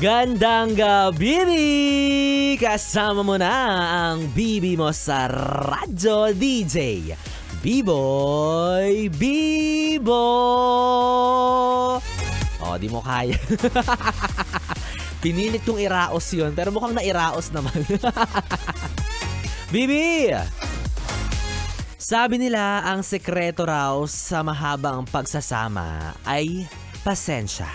Magandang gabi! Kasama mo na ang bibi mo sa radyo, DJ B-Boy Bibo! Oh, di mo kaya. Pinilit kong iraos yun, pero mukhang nairaos naman. Bibi! Sabi nila ang sekreto raw sa mahabang pagsasama ay pasensya.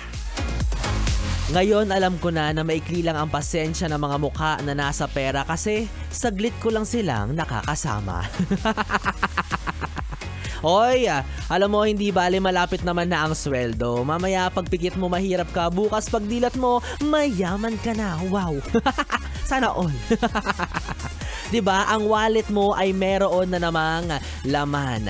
Ngayon alam ko na maikli lang ang pasensya ng mga mukha na nasa pera kasi saglit ko lang silang nakakasama. Hoy, alam mo hindi bale malapit naman na ang sweldo. Mamaya pagpikit mo mahirap ka, bukas pagdilat mo mayaman ka na. Wow. Sana all. 'Di ba? Ang wallet mo ay meron na namang laman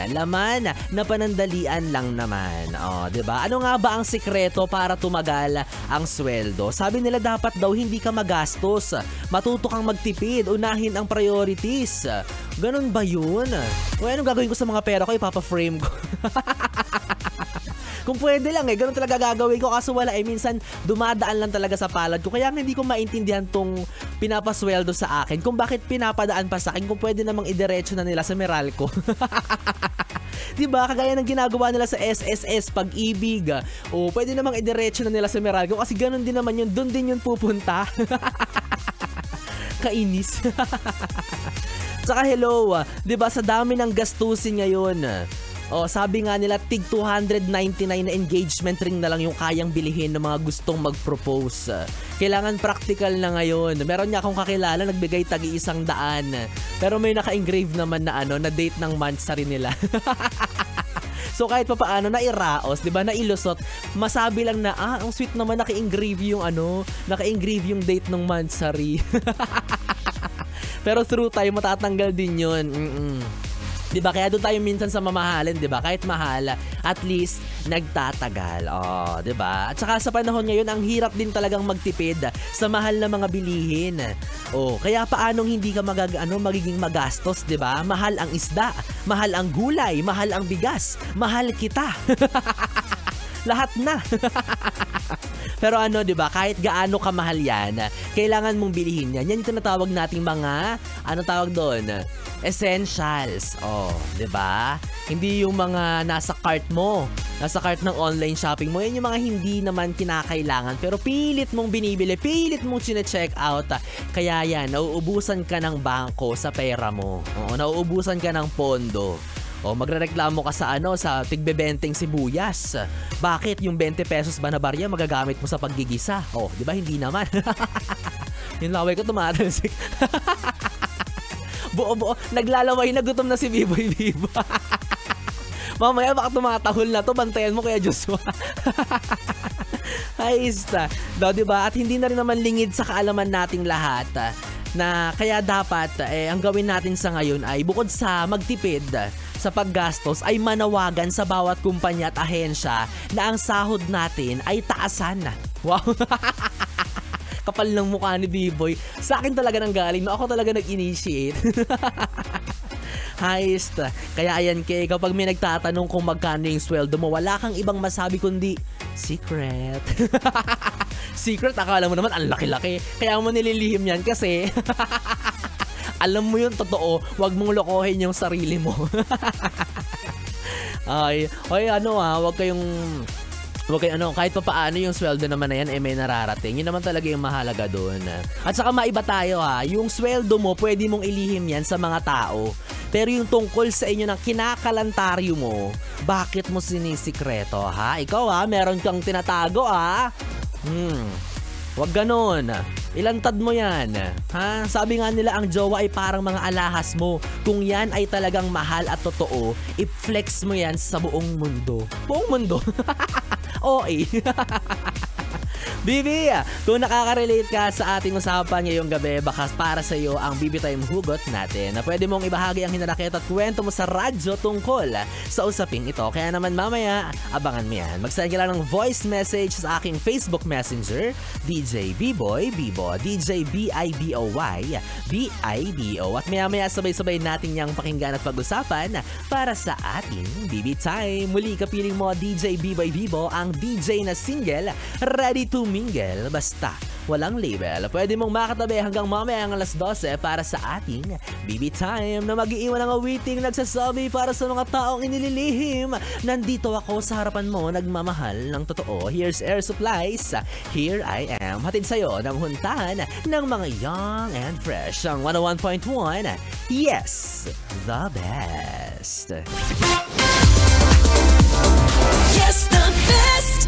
na panandalian lang naman. Oh, 'di ba? Ano nga ba ang sikreto para tumagal ang sweldo? Sabi nila dapat daw hindi ka magastos. Matuto kang magtipid, unahin ang priorities. Ganun ba 'yun? O anong gagawin ko sa mga pera ko? Ipapa-frame ko. Kung pwede lang ganun talaga gagawin ko kaso wala minsan dumadaan lang talaga sa palad ko kaya hindi ko maintindihan tong pinapasweldo sa akin kung bakit pinapadaan pa sa akin kung pwede namang idiretso na nila sa Meralco. Diba? Kagaya ng ginagawa nila sa SSS Pag-ibig. O pwede namang idiretso na nila sa Meralco kasi ganun din naman yun, doon din yun pupunta. Kainis. Tsaka hello, diba sa dami ng gastusin ngayon. Oh, sabi nga nila tig 299 na engagement ring na lang yung kayang bilihin ng mga gustong mag-propose. Kailangan practical na ngayon. Meron niya akong kakilala nagbigay tagi 100. Pero may naka-engrave naman na na date ng monthsary nila. So kahit papaano nairaos, 'di ba? Nailusot. Masabi lang na ang sweet naman naka-engrave yung naka-engrave yung date ng monthsary. Pero through time matatanggal din 'yun. Diba? Kaya doon tayo minsan sa mamahalin, diba? Kahit mahal, at least nagtatagal. Oh, diba? At saka sa panahon ngayon, ang hirap din talagang magtipid sa mahal na mga bilihin. Oh, kaya paanong hindi ka magiging magastos, diba? Mahal ang isda, mahal ang gulay, mahal ang bigas, mahal kita. Lahat na. Pero diba, kahit gaano kamahal yan, kailangan mong bilihin yan. Yan yung tinatawag nating mga, tawag doon? Essentials. Oh, diba? Hindi yung mga nasa cart mo, nasa cart ng online shopping mo. Yan yung mga hindi naman kinakailangan. Pero pilit mong binibili, pilit mong sine-check out. Kaya yan, nauubusan ka ng bangko sa pera mo. Oo, nauubusan ka ng pondo. O magrereklamo ka sa tigbebenteng sibuyas. Bakit yung 20 pesos ba na barya magagamit mo sa paggigisa? Oh, di ba hindi naman? Yung laway ko tumatalsik. Buo-buo, naglalaway na gutom na si Biboy Bibo. Mamaya baka tumatahol na to, bantayan mo kaya Joshua. Aysta. Diba? At hindi na rin naman lingid sa kaalaman nating lahat na kaya dapat ang gawin natin sa ngayon ay bukod sa magtipid sa paggastos ay manawagan sa bawat kumpanya at ahensya na ang sahod natin ay taasan. Wow. Kapal ng mukha ni B-Boy. Sa akin talaga nang galing na ako talaga nag-initiate. Heist. Kaya ayan kapag may nagtatanong kung magkano yung sweldo mo, wala kang ibang masabi kundi secret. Secret, akala mo naman ang laki-laki. Kaya mo nililihim yan kasi alam mo yun, totoo. Huwag mong lokohin yung sarili mo. Huwag kayong kahit pa paano yung sweldo naman na yan may nararating. Yun naman talaga yung mahalaga doon. At saka maiba tayo yung sweldo mo pwede mong ilihim yan sa mga tao. Pero yung tungkol sa inyo ng kinakalantaryo mo, bakit mo sinisikreto Ikaw meron kang tinatago Wag ganon. Ilantad mo yan. Sabi nga nila ang jowa ay parang mga alahas mo. Kung yan ay talagang mahal at totoo, i-flex mo yan sa buong mundo. Buong mundo? Okay. Bibi, kung nakaka-relate ka sa ating usapan ngayong gabi, baka para sa iyo ang Bibi Time Hugot natin na pwede mong ibahagi ang hinanakit at kwento mo sa radyo tungkol sa usaping ito. Kaya naman mamaya, abangan mo yan. Mag-send ka lang ng voice message sa aking Facebook Messenger, DJ B-Boy Bibo, DJ B-I-B-O-Y, B-I-B-O. At maya-maya sabay-sabay natin niyang pakinggan at pag-usapan para sa ating Bibi Time. Muli kapiling mo DJ B-Boy Bibo, ang DJ na single, ready to mingle, basta walang label. Pwede mong makatabi hanggang mamayang alas 12 para sa ating BB Time na mag-iiwan ng awiting nagsasabi para sa mga taong inililihim. Nandito ako sa harapan mo, nagmamahal ng totoo. Here's Air Supplies. Here I am. Hatid sa'yo ng huntahan ng mga young and fresh. Ang 101.1, yes, the best. Yes, the best.